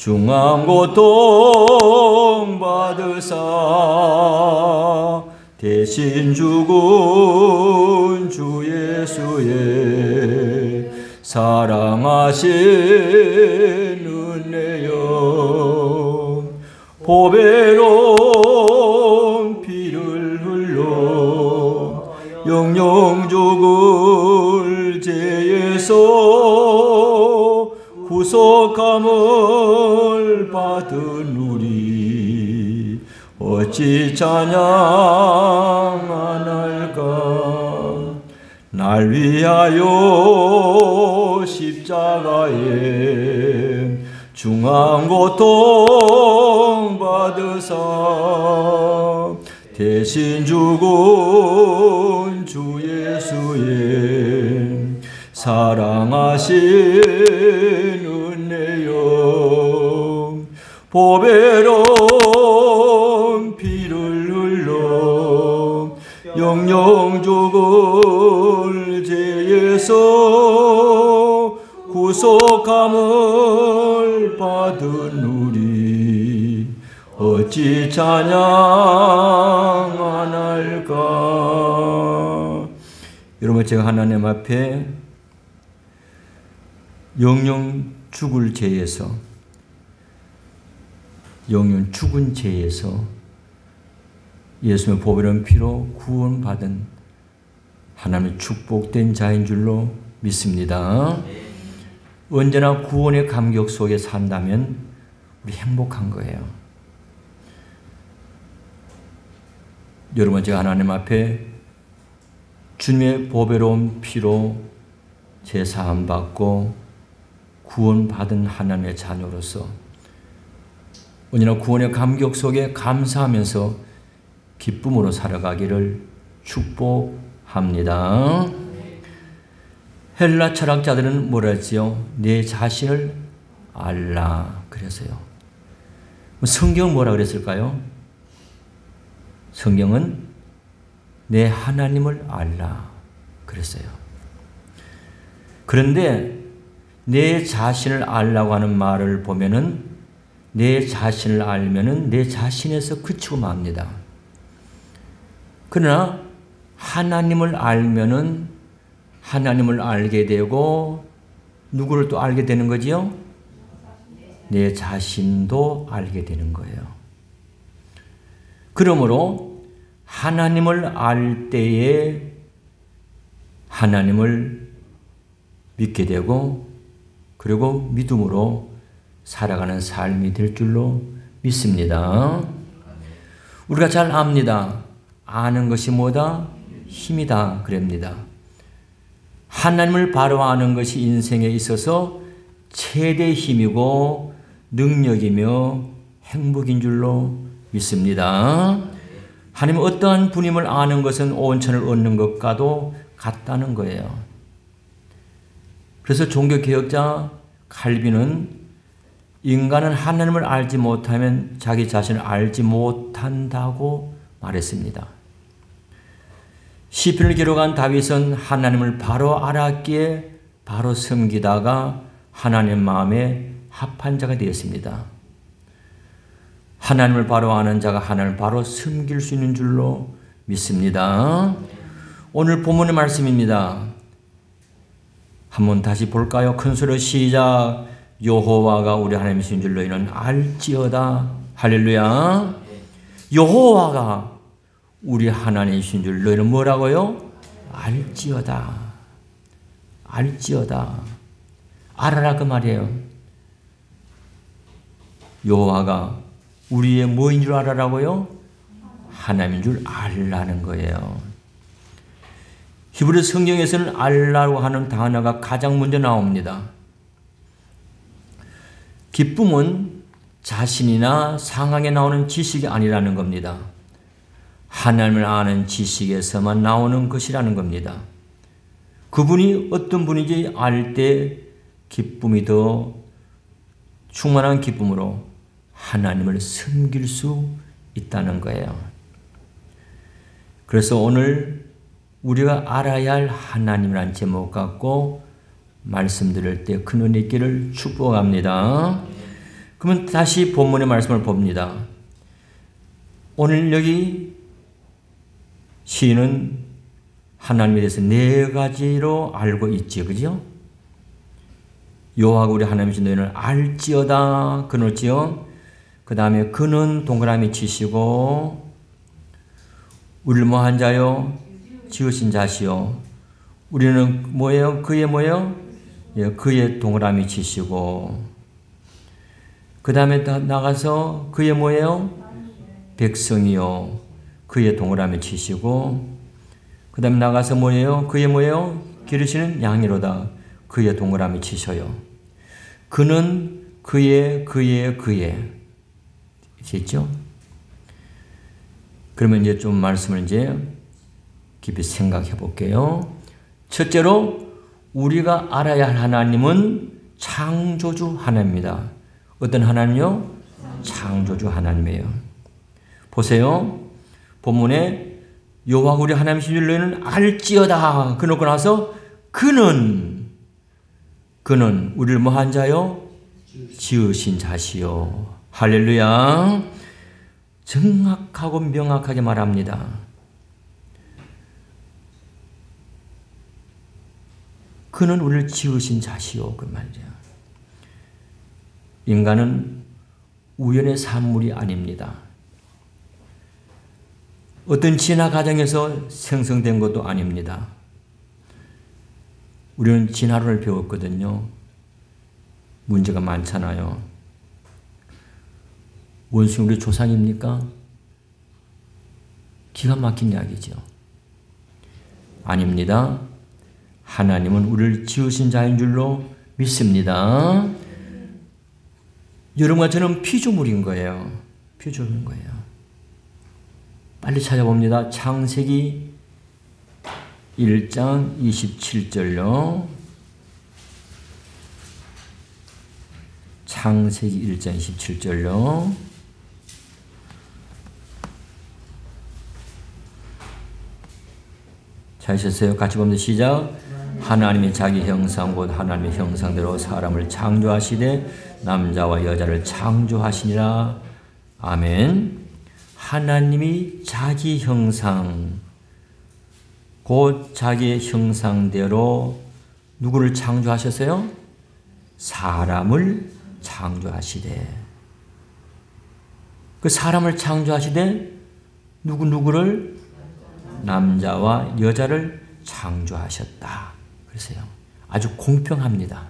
중한 고통 받으사 대신 죽은 주 예수의 사랑하신 은혜여 보배로운 피를 흘러 영영 죽을 죄에서 구속함을 받은 우리 어찌 찬양 안 할까. 날 위하여 십자가에 중한 고통 받으사 대신 죽은 주 예수의 사랑하신 은혜여 보배로운 피를 흘러 영영 죽을 죄에서 구속함을 받은 우리 어찌 찬양 안 할까. 여러분, 제가 하나님 앞에 영영 죽을 죄에서, 영영 죽은 죄에서 예수의 보배로운 피로 구원받은 하나님의 축복된 자인 줄로 믿습니다. 언제나 구원의 감격 속에 산다면 우리 행복한 거예요. 여러분, 제가 하나님 앞에 주님의 보배로운 피로 제사함 받고 구원받은 하나님의 자녀로서 언제나 구원의 감격 속에 감사하면서 기쁨으로 살아가기를 축복합니다. 헬라 철학자들은 뭐라 했지요? 내 자신을 알라 그랬어요. 성경은 뭐라 그랬을까요? 성경은 내 하나님을 알라 그랬어요. 그런데 내 자신을 알라고 하는 말을 보면은 내 자신을 알면은 내 자신에서 그치고 맙니다. 그러나 하나님을 알면은 하나님을 알게 되고 누구를 또 알게 되는 거지요? 내 자신도 알게 되는 거예요. 그러므로 하나님을 알 때에 하나님을 믿게 되고 그리고 믿음으로 살아가는 삶이 될 줄로 믿습니다. 우리가 잘 압니다. 아는 것이 뭐다? 힘이다 그럽니다. 하나님을 바로 아는 것이 인생에 있어서 최대 힘이고 능력이며 행복인 줄로 믿습니다. 하나님 어떠한 분임을 아는 것은 온천을 얻는 것과도 같다는 거예요. 그래서 종교개혁자 칼빈은 인간은 하나님을 알지 못하면 자기 자신을 알지 못한다고 말했습니다. 시편을 기록한 다윗은 하나님을 바로 알았기에 바로 섬기다가 하나님 마음에 합한 자가 되었습니다. 하나님을 바로 아는 자가 하나님을 바로 섬길 수 있는 줄로 믿습니다. 오늘 본문의 말씀입니다. 한번 다시 볼까요? 큰 소리로 시작. 여호와가 우리 하나님이신 줄 너희는 알지어다. 할렐루야. 여호와가 우리 하나님이신 줄 너희는 뭐라고요? 알지어다. 알지어다. 알아라 그 말이에요. 여호와가 우리의 뭐인 줄 알아라고요? 하나님인 줄 알라는 거예요. 히브리 성경에서는 알라고 하는 단어가 가장 먼저 나옵니다. 기쁨은 자신이나 상황에 나오는 지식이 아니라는 겁니다. 하나님을 아는 지식에서만 나오는 것이라는 겁니다. 그분이 어떤 분인지 알 때 기쁨이 더 충만한 기쁨으로 하나님을 섬길 수 있다는 거예요. 그래서 오늘 우리가 알아야 할 하나님이라는 제목 갖고 말씀드릴 때 큰 은혜 있기를 축복합니다. 그러면 다시 본문의 말씀을 봅니다. 오늘 여기 시인은 하나님에 대해서 네 가지로 알고 있지, 그죠? 여호와가 우리 하나님이신 너희는 알지어다 그렇지요. 그 다음에 그는 동그라미 치시고 우리를 뭐한 자요? 지으신 자시요. 우리는 뭐예요? 그의 뭐예요? 예, 그의 동그라미 치시고 그 다음에 나가서 그의 뭐예요? 백성이요. 그의 동그라미 치시고 그 다음에 나가서 뭐예요? 그의 뭐예요? 기르시는 양이로다. 그의 동그라미 치셔요. 그는 그의 있겠죠? 그러면 이제 좀 말씀을 이제 깊이 생각해 볼게요. 첫째로 우리가 알아야 할 하나님은 창조주 하나님입니다. 어떤 하나님이요? 창조주 하나님이에요. 보세요. 본문에 여호와가 우리 하나님이신 줄 너희는 알지어다 그러고 나서 그는 우리를 뭐한 자요? 지으신 자시요. 할렐루야. 정확하고 명확하게 말합니다. 그는 우리를 지으신 자시요. 그 말이죠. 인간은 우연의 산물이 아닙니다. 어떤 진화 과정에서 생성된 것도 아닙니다. 우리는 진화론을 배웠거든요. 문제가 많잖아요. 원숭이 우리 조상입니까? 기가 막힌 이야기죠. 아닙니다. 하나님은 우리를 지으신 자인 줄로 믿습니다. 여러분과 저는 피조물인 거예요. 피조물인 거예요. 빨리 찾아봅니다. 창세기 1장 27절요. 창세기 1장 27절요. 찾으셨어요? 같이 봅니다. 시작. 하나님이 자기 형상 곧 하나님의 형상대로 사람을 창조하시되 남자와 여자를 창조하시니라. 아멘. 하나님이 자기 형상 곧 자기의 형상대로 누구를 창조하셨어요? 사람을 창조하시되. 그 사람을 창조하시되 누구를? 남자와 여자를 창조하셨다. 그래서요. 아주 공평합니다.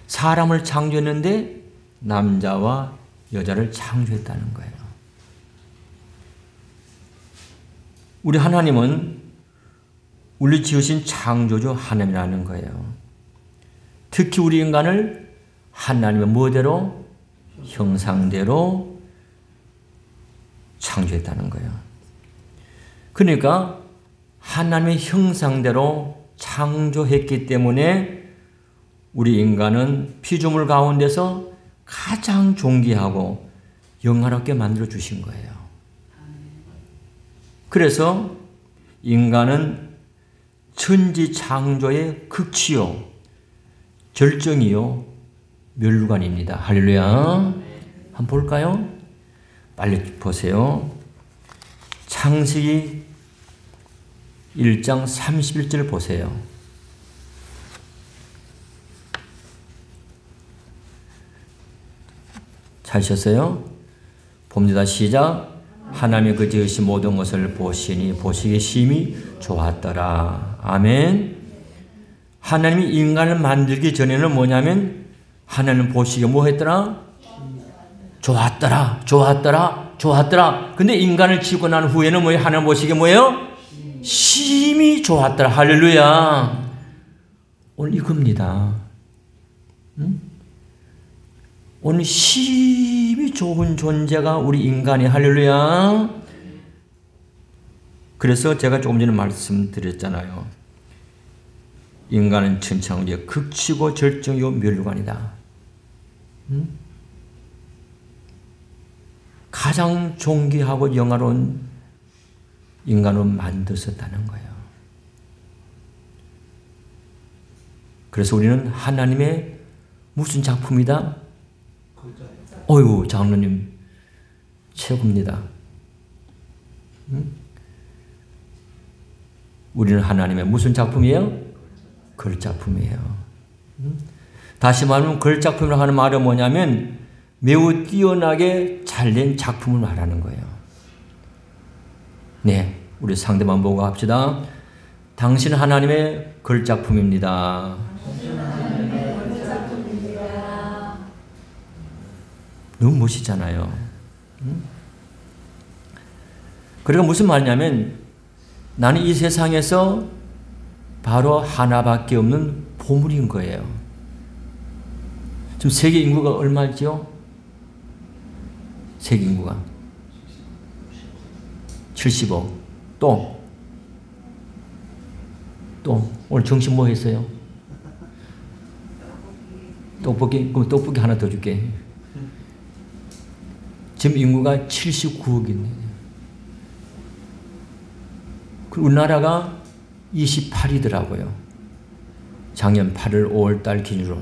사람을 창조했는데 남자와 여자를 창조했다는 거예요. 우리 하나님은 우리 지으신 창조주 하나님이라는 거예요. 특히 우리 인간을 하나님의 뭐대로? 형상대로 창조했다는 거예요. 그러니까 하나님의 형상대로 창조했기 때문에 우리 인간은 피조물 가운데서 가장 존귀하고 영화롭게 만들어 주신 거예요. 그래서 인간은 천지 창조의 극치요, 절정이요, 멸류관입니다. 할렐루야. 한번 볼까요? 빨리 보세요. 창세기 1장 31절 보세요. 찾으셨어요? 봅니다. 시작. 하나님이 그 지으신 모든 것을 보시니 보시기에 심히 좋았더라. 아멘. 하나님이 인간을 만들기 전에는 뭐냐면 하나님 보시기에 뭐 했더라? 좋았더라. 좋았더라. 좋았더라. 근데 인간을 지고 난 후에는 뭐예요? 하나님 보시기에 뭐예요? 심히 좋았더라. 할렐루야. 오늘 이겁니다. 오늘 심히 좋은 존재가 우리 인간이. 할렐루야. 그래서 제가 조금 전에 말씀드렸잖아요. 인간은 천창조의 극치고 절정이요 멸류관이다. 가장 존귀하고 영화로운 인간으로 만드셨다는 거예요. 그래서 우리는 하나님의 무슨 작품이다? 어휴, 장로님 최고입니다. 우리는 하나님의 무슨 작품이에요? 글작품이에요. 다시 말하면 글작품이라고 하는 말은 뭐냐면 매우 뛰어나게 잘된 작품을 말하는 거예요. 네, 우리 상대만 보고 합시다. 당신은 하나님의 글작품입니다. 너무 멋있잖아요. 그러니까 무슨 말이냐면 나는 이 세상에서 바로 하나밖에 없는 보물인 거예요. 지금 세계 인구가 얼마죠? 세계 인구가 70억. 또 오늘 점심 뭐 했어요? 떡볶이? 그럼 떡볶이 하나 더 줄게. 지금 인구가 79억이네. 그리고 우리나라가 28이더라고요. 작년 8월 5월 달 기준으로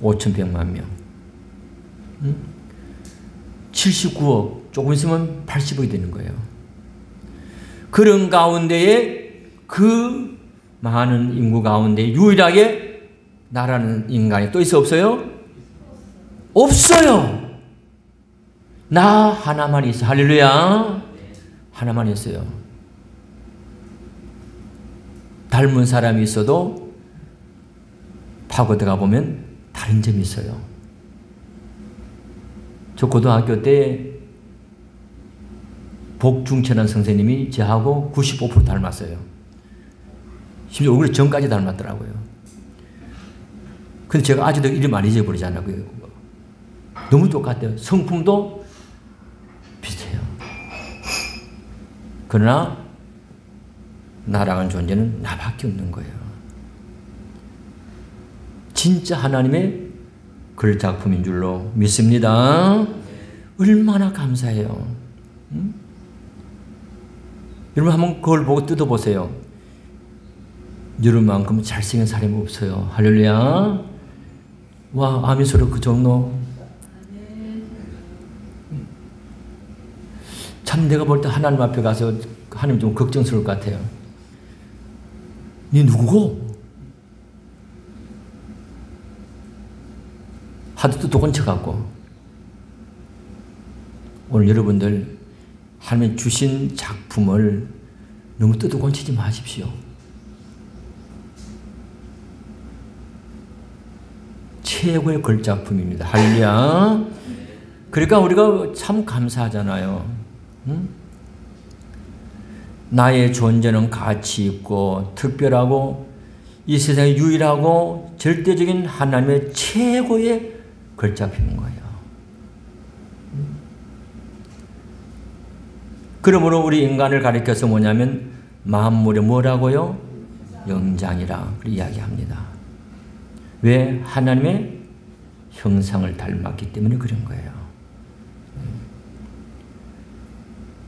5,100만 명. 79억, 조금 있으면 80억이 되는 거예요. 그런 가운데에 그 많은 인구 가운데 유일하게 나라는 인간이 또 있어 없어요? 없어요. 나 하나만 있어. 할렐루야. 하나만 있어요. 닮은 사람이 있어도 파고들어가 보면 다른 점이 있어요. 저 고등학교 때 복중천한 선생님이 저하고 95% 닮았어요. 심지어 얼굴이 전까지 닮았더라고요. 근데 제가 아직도 이름 안 잊어버리잖아요. 너무 똑같아요. 성품도 비슷해요. 그러나 나라는 존재는 나밖에 없는 거예요. 진짜 하나님의 글작품인 줄로 믿습니다. 얼마나 감사해요. 여러분 한번 그걸 보고 뜯어보세요. 여러분만큼 잘생긴 사람이 없어요. 할렐루야. 와, 아멘 소리 그 정도. 참 내가 볼 때 하나님 앞에 가서 하나님 좀 걱정스러울 것 같아요. 니 누구고? 하도 똑똑한 척 같고. 오늘 여러분들 하나님 주신 작품을 너무 똑똑한 치지 마십시오. 최고의 글작품입니다. 할렐루야. 그러니까 우리가 참 감사하잖아요. 나의 존재는 가치 있고 특별하고 이 세상에 유일하고 절대적인 하나님의 최고의 글작품인 거예요. 그러므로 우리 인간을 가리켜서 뭐냐면 만물이 뭐라고요? 영장이라 이야기합니다. 왜? 하나님의 형상을 닮았기 때문에 그런 거예요.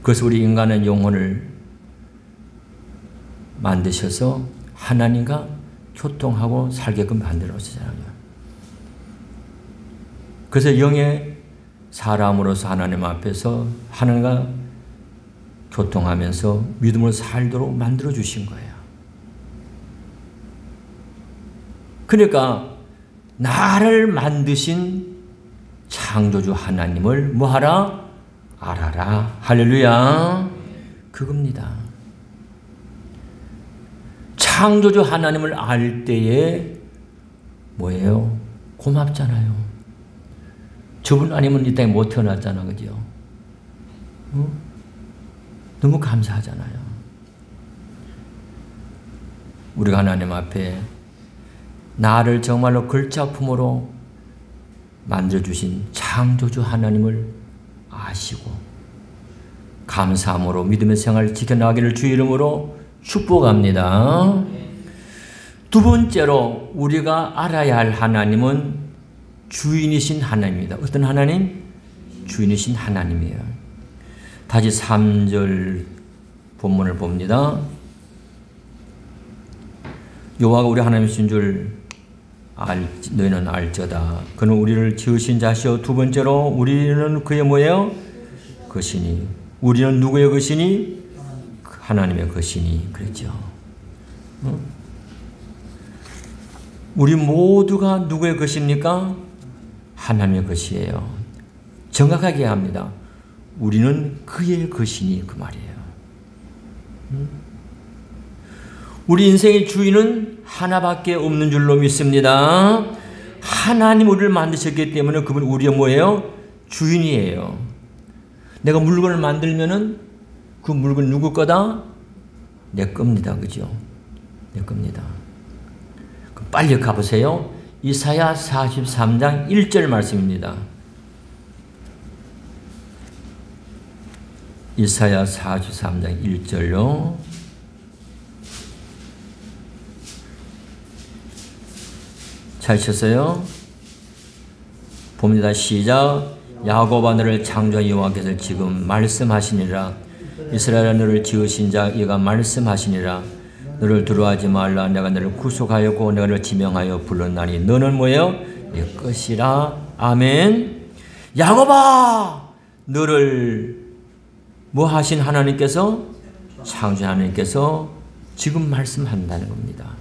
그래서 우리 인간은 영혼을 만드셔서 하나님과 교통하고 살게끔 만들어 놓으셨잖아요. 그래서 영의 사람으로서 하나님 앞에서 하나님과 교통하면서 믿음으로 살도록 만들어 주신 거예요. 그러니까 나를 만드신 창조주 하나님을 뭐하라? 알아라. 할렐루야. 그겁니다. 창조주 하나님을 알 때에 뭐예요? 고맙잖아요. 저분 아니면 이 땅에 못 태어났잖아. 그죠? 너무 감사하잖아요. 우리가 하나님 앞에 나를 정말로 글작품으로 만들어주신 창조주 하나님을 아시고 감사함으로 믿음의 생활을 지켜나가기를 주 이름으로 축복합니다. 두 번째로 우리가 알아야 할 하나님은 주인이신 하나님입니다. 어떤 하나님? 주인이신 하나님이에요. 다시 3절 본문을 봅니다. 여호와가 우리 하나님이신 줄 너희는 알저다. 그는 우리를 지으신 자시오. 두 번째로 우리는 그의 뭐예요? 것이니. 우리는 누구의 것이니? 하나님의 것이니. 그랬죠. 우리 모두가 누구의 것입니까? 하나님의 것이에요. 정확하게 합니다. 우리는 그의 것이니 그 말이에요. 우리 인생의 주인은 하나밖에 없는 줄로 믿습니다. 하나님 우리를 만드셨기 때문에 그분 우리의 뭐예요? 주인이에요. 내가 물건을 만들면은 그 물건 누구 거다? 내 겁니다. 그죠? 내 겁니다. 그럼 빨리 가보세요. 이사야 43장 1절 말씀입니다. 이사야 43장 1절요. 잘 쳤어요? 봅니다. 시작. 야곱아 너를 창조한 여호와께서 지금 말씀하시니라. 이스라엘아 너를 지으신 자 이가 말씀하시니라. 너를 두려워하지 말라. 내가 너를 구속하였고 내가 너를 지명하여 불렀나니 너는 뭐예요? 내 것이라. 아멘. 야곱아 너를 뭐 하신 하나님께서? 창조한 하나님께서 지금 말씀한다는 겁니다.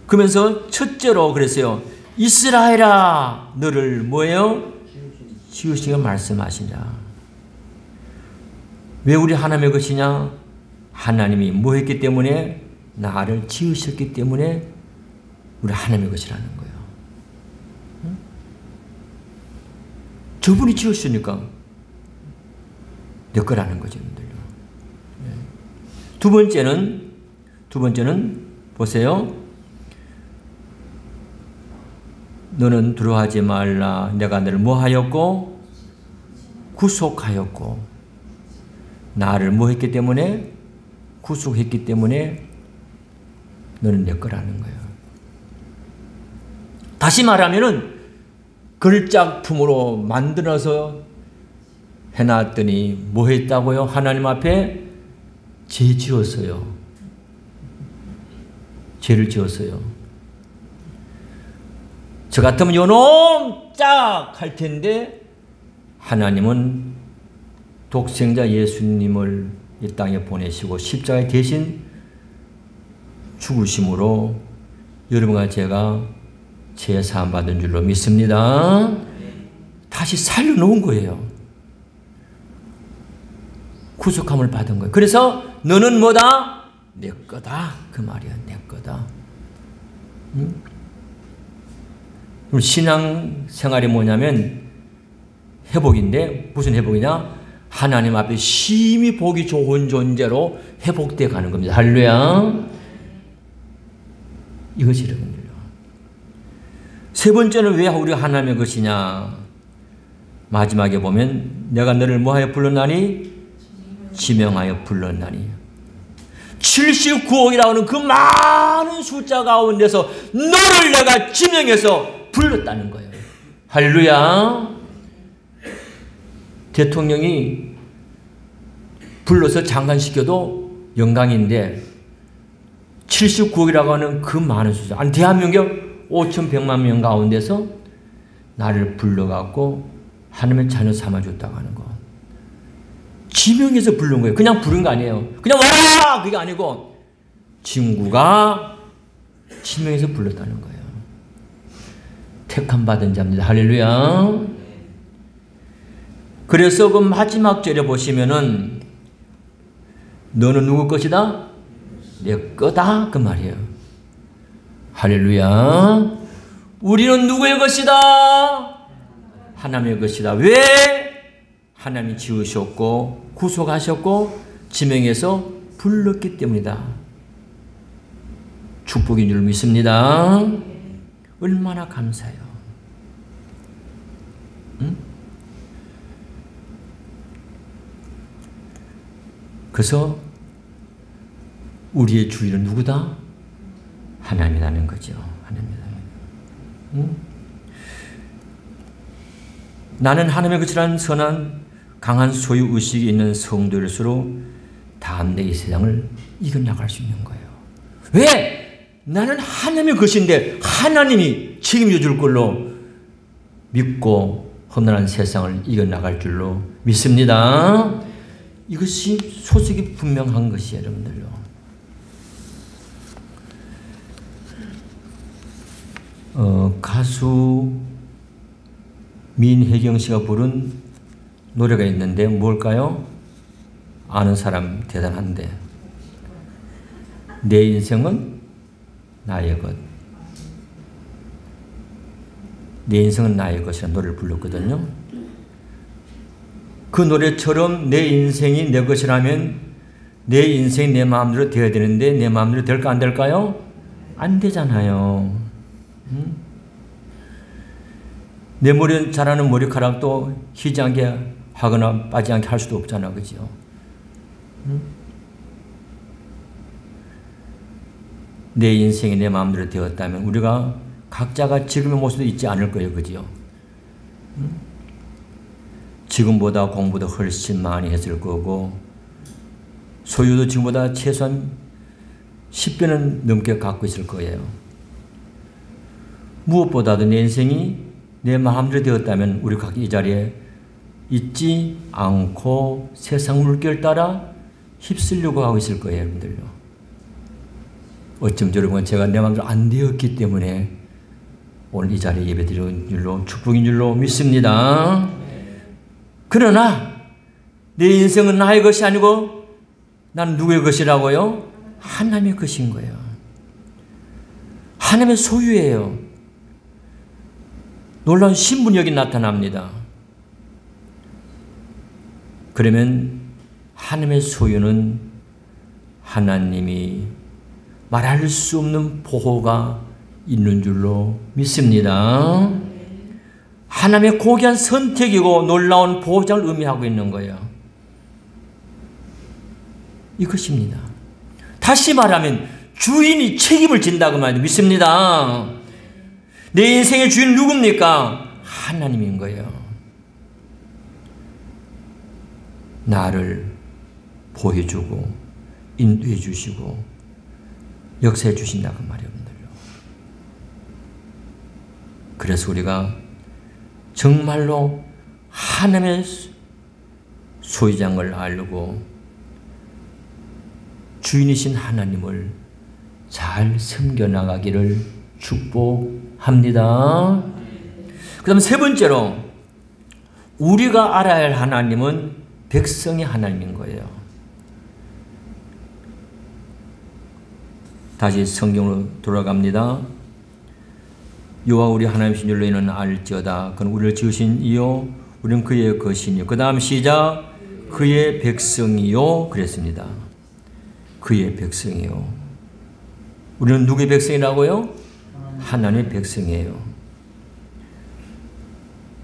그러면서 첫째로 그랬어요. 이스라엘아 너를 뭐예요? 지으시고 말씀하시냐. 왜 우리 하나님의 것이냐? 하나님이 뭐 했기 때문에? 나를 지으셨기 때문에 우리 하나님의 것이라는 거예요. 응? 저분이 지으시니까 내 거라는 거죠. 두 번째는 보세요. 너는 두려워하지 말라. 내가 너를 뭐 하였고? 구속하였고. 나를 뭐 했기 때문에? 구속했기 때문에 너는 내 거라는 거예요. 다시 말하면은 걸작품으로 만들어서 해놨더니 뭐 했다고요? 하나님 앞에 죄 지었어요. 죄를 지었어요. 저 같으면 요놈 짝 할 텐데 하나님은 독생자 예수님을 이 땅에 보내시고 십자가에 대신 죽으심으로 여러분과 제가 죄 사함 받은 줄로 믿습니다. 다시 살려놓은 거예요. 구속함을 받은 거예요. 그래서 너는 뭐다? 내 거다. 그 말이야. 내 거다. 그럼 신앙 생활이 뭐냐면 회복인데 무슨 회복이냐? 하나님 앞에 심히 보기 좋은 존재로 회복되어 가는 겁니다. 할렐루야. 이것이 여러분들요. 세 번째는 왜 우리가 하나님의 것이냐? 마지막에 보면 내가 너를 뭐하여 불렀나니? 지명하여 불렀나니. 79억이라고 하는 그 많은 숫자 가운데서 너를 내가 지명해서 불렀다는 거예요. 할렐루야. 대통령이 불러서 장관시켜도 영광인데 79억이라고 하는 그 많은 숫자, 아니 대한민국 5,100만 명 가운데서 나를 불러갖고 하나님의 자녀 삼아줬다고 하는 거. 지명해서 부른 거예요. 그냥 부른 거 아니에요. 그냥 와라! 그게 아니고 친구가 지명해서 불렀다는 거예요. 택함 받은 자입니다. 할렐루야. 그래서 그 마지막 절에 보시면은 너는 누구 것이다? 내 거다. 그 말이에요. 할렐루야. 우리는 누구의 것이다? 하나님의 것이다. 왜? 하나님이 지으셨고 구속하셨고 지명해서 불렀기 때문이다. 축복인 줄 믿습니다. 얼마나 감사해요. 응? 그래서 우리의 주인은 누구다? 하나님이라는 거죠. 하나님이라는 거죠. 응? 나는 하나님의 것이라는 선한 강한 소유의식이 있는 성도일수록 담대히 이 세상을 이겨나갈 수 있는 거예요. 왜? 나는 하나님의 것인데 하나님이 책임져 줄 걸로 믿고 험난한 세상을 이겨나갈 줄로 믿습니다. 이것이 소식이 분명한 것이에요, 여러분들요. 가수 민혜경 씨가 부른 노래가 있는데 뭘까요? 아는 사람 대단한데. 내 인생은 나의 것. 내 인생은 나의 것이라는 노래를 불렀거든요. 그 노래처럼 내 인생이 내 것이라면 내 인생이 내 마음대로 되어야 되는데 내 마음대로 될까 안 될까요? 안 되잖아요. 내 머리 자라는 머리카락도 희지 않게 하거나 빠지지 않게 할 수도 없잖아, 그죠? 내 인생이 내 마음대로 되었다면 우리가 각자가 지금의 모습도 있지 않을 거예요, 그죠? 지금보다 공부도 훨씬 많이 했을 거고 소유도 지금보다 최소한 10배는 넘게 갖고 있을 거예요. 무엇보다도 내 인생이 내 마음대로 되었다면 우리 각자 이 자리에 있지 않고 세상 물결 따라 휩쓸려고 하고 있을 거예요, 여러분들요. 어쩜 여러분 제가 내 마음대로 안 되었기 때문에 오늘 이 자리에 예배드리는 줄로 축복인 줄로 믿습니다. 그러나 내 인생은 나의 것이 아니고 나는 누구의 것이라고요? 하나님의 것인 거예요. 하나님의 소유예요. 놀라운 신분이 여기 나타납니다. 그러면 하나님의 소유는 하나님이 말할 수 없는 보호가 있는 줄로 믿습니다. 하나님의 고귀한 선택이고 놀라운 보호장을 의미하고 있는 거예요. 이것입니다. 다시 말하면 주인이 책임을 진다고 말합니다. 믿습니다. 내 인생의 주인 누굽니까? 하나님인 거예요. 나를 보호해주고 인도해 주시고 역사해 주신다고 말이에요. 그래서 우리가 정말로 하나님의 소유장을 알고 주인이신 하나님을 잘 섬겨나가기를 축복합니다. 그 다음 세 번째로 우리가 알아야 할 하나님은 백성의 하나님인 거예요. 다시 성경으로 돌아갑니다. 여호와 우리 하나님이신 줄로 이는 알지어다. 그는 우리를 지으신 이요 우리는 그의 것이니요. 그 다음 시작. 그의 백성이요 그랬습니다. 그의 백성이요. 우리는 누구의 백성이라고요? 하나님의 백성이에요.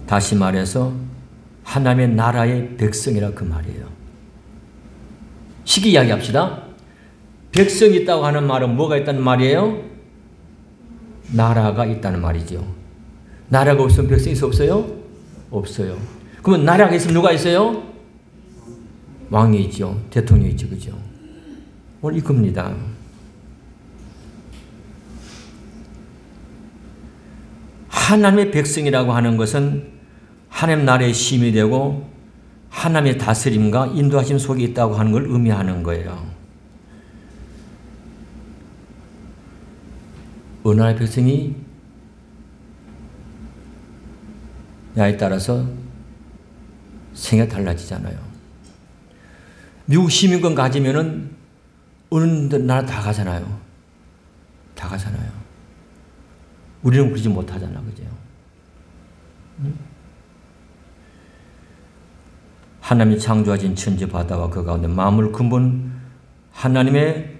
다시 말해서 하나님의 나라의 백성이라 그 말이에요. 쉽게 이야기합시다. 백성이 있다고 하는 말은 뭐가 있다는 말이에요? 나라가 있다는 말이죠. 나라가 없으면 백성이 없어요? 없어요. 그러면 나라가 있으면 누가 있어요? 왕이 있죠. 대통령이 있죠. 그죠? 오늘 이겁니다. 하나님의 백성이라고 하는 것은 하나님 나라의 힘이 되고 하나님의 다스림과 인도하심 속에 있다고 하는 걸 의미하는 거예요. 어느 나라의 백성이 야에 따라서 생각이 달라지잖아요. 미국 시민권 가지면은 어느 나라 다 가잖아요. 다 가잖아요. 우리는 그러지 못하잖아, 그죠? 응? 하나님이 창조하신 천지 바다와 그 가운데 만물 근본 하나님의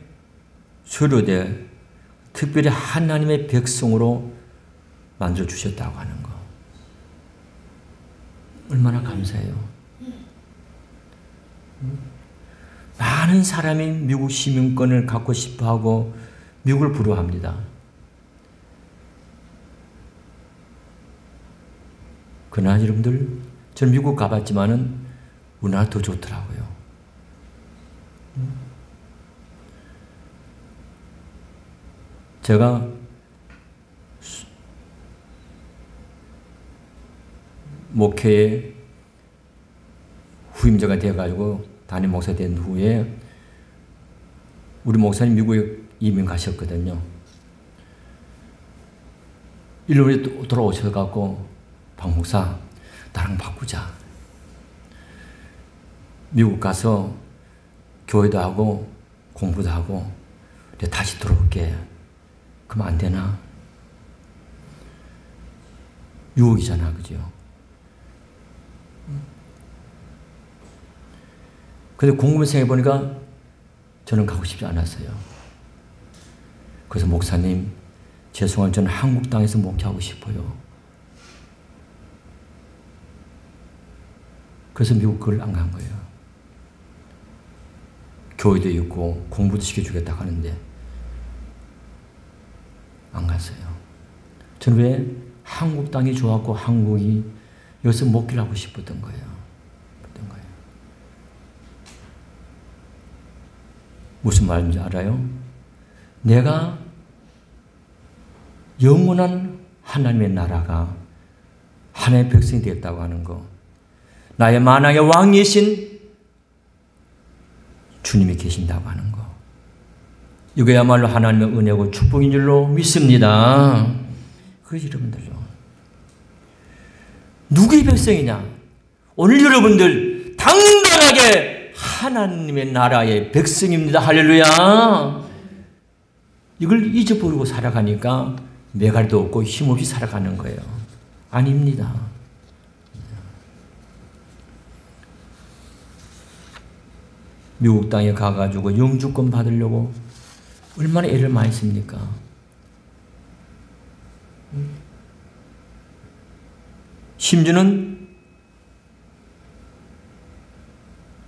소유되 특별히 하나님의 백성으로 만들어 주셨다고 하는 거. 얼마나 감사해요. 많은 사람이 미국 시민권을 갖고 싶어하고 미국을 부러워합니다. 그러나 여러분들, 저는 미국 가봤지만은 우리나라 더 좋더라고요. 제가 목회에 후임자가 되어가지고 담임 목사 된 후에 우리 목사님 미국에 이민 가셨거든요. 일본에 돌아오셔갖고 박 목사 나랑 바꾸자. 미국 가서 교회도 하고 공부도 하고 내가 다시 들어올게. 그럼 안 되나? 유혹이잖아, 그죠? 근데 곰곰이 생각해보니까 저는 가고 싶지 않았어요. 그래서 목사님, 죄송한 저는 한국 땅에서 목회하고 싶어요. 그래서 미국 그걸 안 간 거예요. 교회도 있고 공부도 시켜주겠다고 하는데 안 갔어요. 저는 왜 한국 땅이 좋았고 한국이 여기서 목회를 하고 싶었던 거예요. 무슨 말인지 알아요? 내가 영원한 하나님의 나라가 하나님의 백성이 되었다고 하는 거, 나의 만왕의 왕이신 주님이 계신다고 하는 거, 이거야말로 하나님의 은혜고 축복인 줄로 믿습니다. 그래서 여러분들요, 누구의 백성이냐? 오늘 여러분들 당당하게 하나님의 나라의 백성입니다. 할렐루야. 이걸 잊어버리고 살아가니까 매갈도 없고 힘없이 살아가는 거예요. 아닙니다. 미국 땅에 가가지고 영주권 받으려고 얼마나 애를 많이 씁니까? 심지어는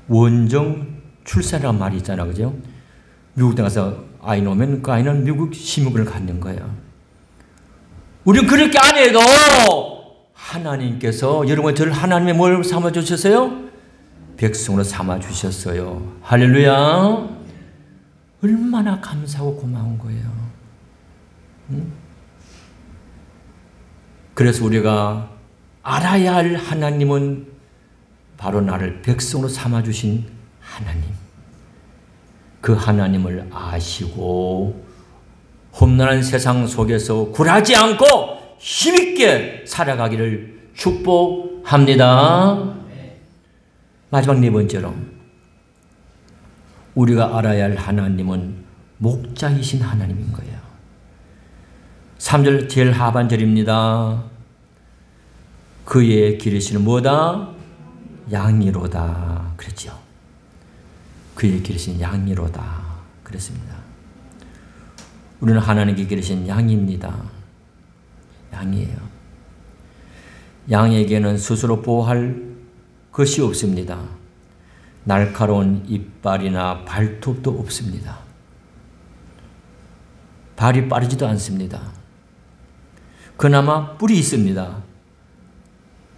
원정 출산이라는 말이 있잖아, 그죠? 미국 땅 가서 아이 놓으면 그 아이는 미국 시민권을 갖는 거예요. 우리는 그렇게 안 해도 하나님께서 여러분 저를 하나님의 뭘 삼아주셨어요? 백성으로 삼아주셨어요. 할렐루야. 얼마나 감사하고 고마운 거예요. 응? 그래서 우리가 알아야 할 하나님은 바로 나를 백성으로 삼아주신 하나님. 그 하나님을 아시고 험난한 세상 속에서 굴하지 않고 힘있게 살아가기를 축복합니다. 마지막 네 번째로 우리가 알아야 할 하나님은 목자이신 하나님인 거예요. 3절 제일 하반절입니다. 그의 기르시는 뭐다? 양이로다. 그랬죠. 그의 기르신 양이로다. 그랬습니다. 우리는 하나님께 기르신 양입니다. 양이에요. 양에게는 스스로 보호할 것이 없습니다. 날카로운 이빨이나 발톱도 없습니다. 발이 빠르지도 않습니다. 그나마 뿔이 있습니다.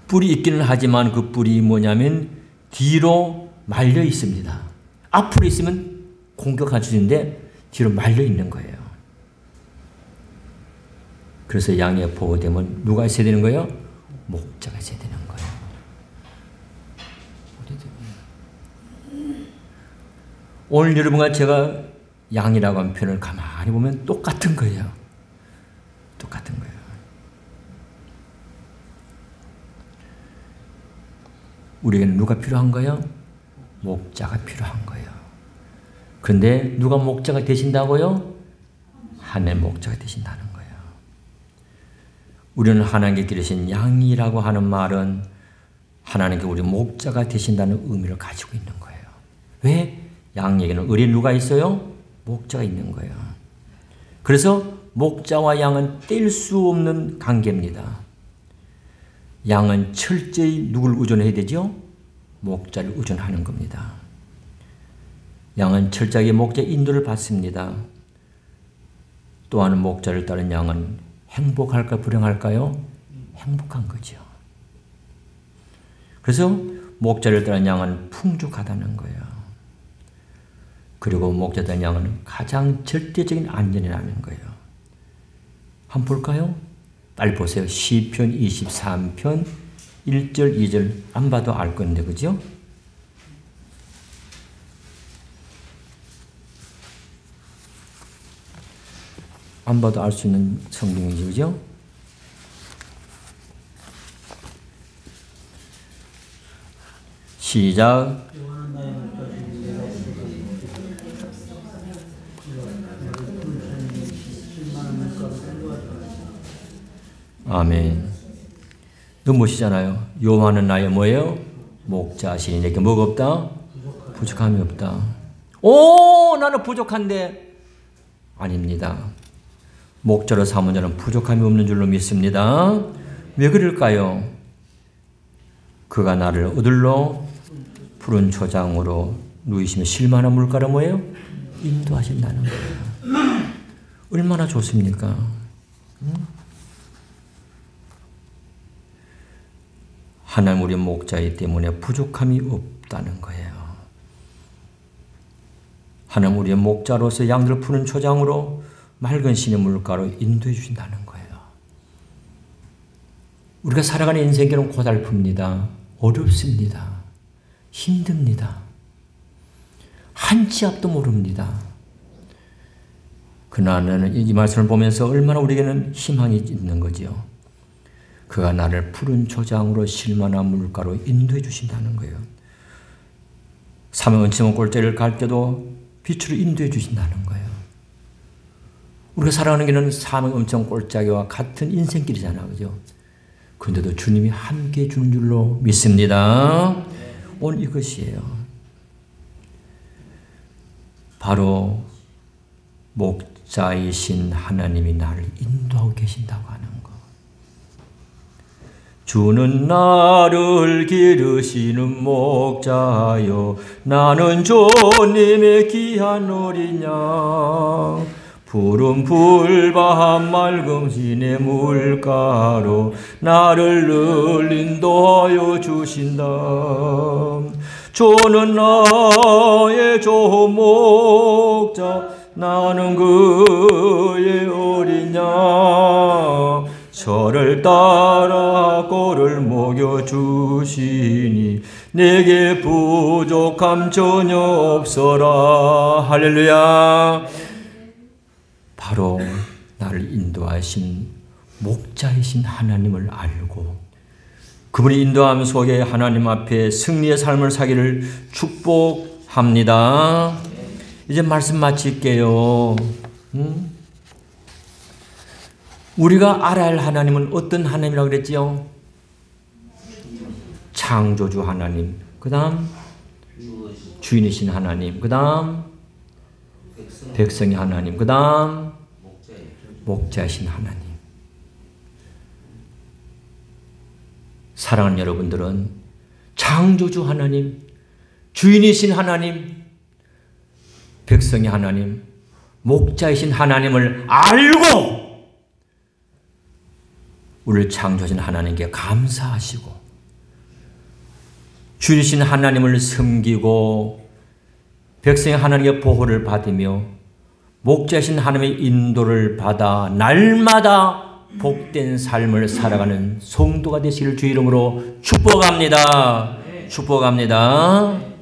뿔이 있기는 하지만 그 뿔이 뭐냐면 뒤로 말려 있습니다. 앞으로 있으면 공격할 수 있는데 뒤로 말려 있는 거예요. 그래서 양에 보호되면 누가 있어야 되는 거예요? 목자가 있어야 되는 거예요. 오늘 여러분과 제가 양이라고 하는 표현을 가만히 보면 똑같은 거예요. 똑같은 거예요. 우리에게는 누가 필요한 거예요? 목자가 필요한 거예요. 그런데 누가 목자가 되신다고요? 하나님의 목자가 되신다는 거예요. 우리는 하나님께 기르신 양이라고 하는 말은 하나님께 우리 목자가 되신다는 의미를 가지고 있는 거예요. 왜? 양에게는 의뢰 누가 있어요? 목자가 있는 거예요. 그래서 목자와 양은 뗄 수 없는 관계입니다. 양은 철저히 누굴 의존해야 되죠? 목자를 의존하는 겁니다. 양은 철저하게 목자의 인도를 받습니다. 또한 목자를 따른 양은 행복할까 불행할까요? 행복한 거죠. 그래서 목자를 따른 양은 풍족하다는 거예요. 그리고 목자를 따른 양은 가장 절대적인 안전이라는 거예요. 한번 볼까요? 빨리 보세요. 시편 23편 1절 2절 안 봐도 알 건데 그죠? 안 봐도 알 수 있는 성경이죠. 그죠? 시작. 아멘. 넘으시잖아요. 여호와는 나의 뭐예요? 목자시니 내게 뭐가 없다? 부족함이 없다. 오, 나는 부족한데 아닙니다. 목자로 삼은 자는 부족함이 없는 줄로 믿습니다. 왜 그럴까요? 그가 나를 어디로? 푸른 초장으로 누이시며 쉴만한 물가로 뭐예요? 인도하신다는 거예요. 얼마나 좋습니까? 하나님 우리 목자이기 때문에 부족함이 없다는 거예요. 하나님 우리의 목자로서 양들을 푸른 초장으로 맑은 신의 물가로 인도해 주신다는 거예요. 우리가 살아가는 인생길은 고달픕니다. 어렵습니다. 힘듭니다. 한 치 앞도 모릅니다. 그러나 이 말씀을 보면서 얼마나 우리에게는 희망이 있는 거죠. 그가 나를 푸른 초장으로 쉴만한 물가로 인도해 주신다는 거예요. 사명 은침한 골짜기를 갈 때도 빛으로 인도해 주신다는 거예요. 우리가 살아가는 길은 사명 엄청 골짜기와 같은 인생길이잖아, 그죠? 그런데도 주님이 함께 해 주는 줄로 믿습니다. 오늘 이것이에요. 바로 목자이신 하나님이 나를 인도하고 계신다고 하는 거. 주는 나를 기르시는 목자요, 나는 주님의 귀한 어린 양. 푸른 풀밭 맑은 신의 물가로 나를 늘 인도하여 주신다. 주는 나의 좋은 목자, 나는 그의 어린 양. 저를 따라 꼴을 먹여주시니 내게 부족함 전혀 없어라. 할렐루야. 바로 나를 인도하신 목자이신 하나님을 알고 그분이 인도함 속에 하나님 앞에 승리의 삶을 사기를 축복합니다. 이제 말씀 마칠게요. 우리가 알아야 할 하나님은 어떤 하나님이라고 그랬지요? 창조주 하나님, 그 다음 주인이신 하나님, 그 다음 백성의 하나님, 그 다음 목자이신 하나님. 사랑하는 여러분들은 창조주 하나님, 주인이신 하나님, 백성의 하나님, 목자이신 하나님을 알고 우리를 창조하신 하나님께 감사하시고 주이신 하나님을 섬기고 백성의 하나님의 보호를 받으며 목자이신 하나님의 인도를 받아 날마다 복된 삶을 살아가는 성도가 되시기를 주 이름으로 축복합니다. 축복합니다.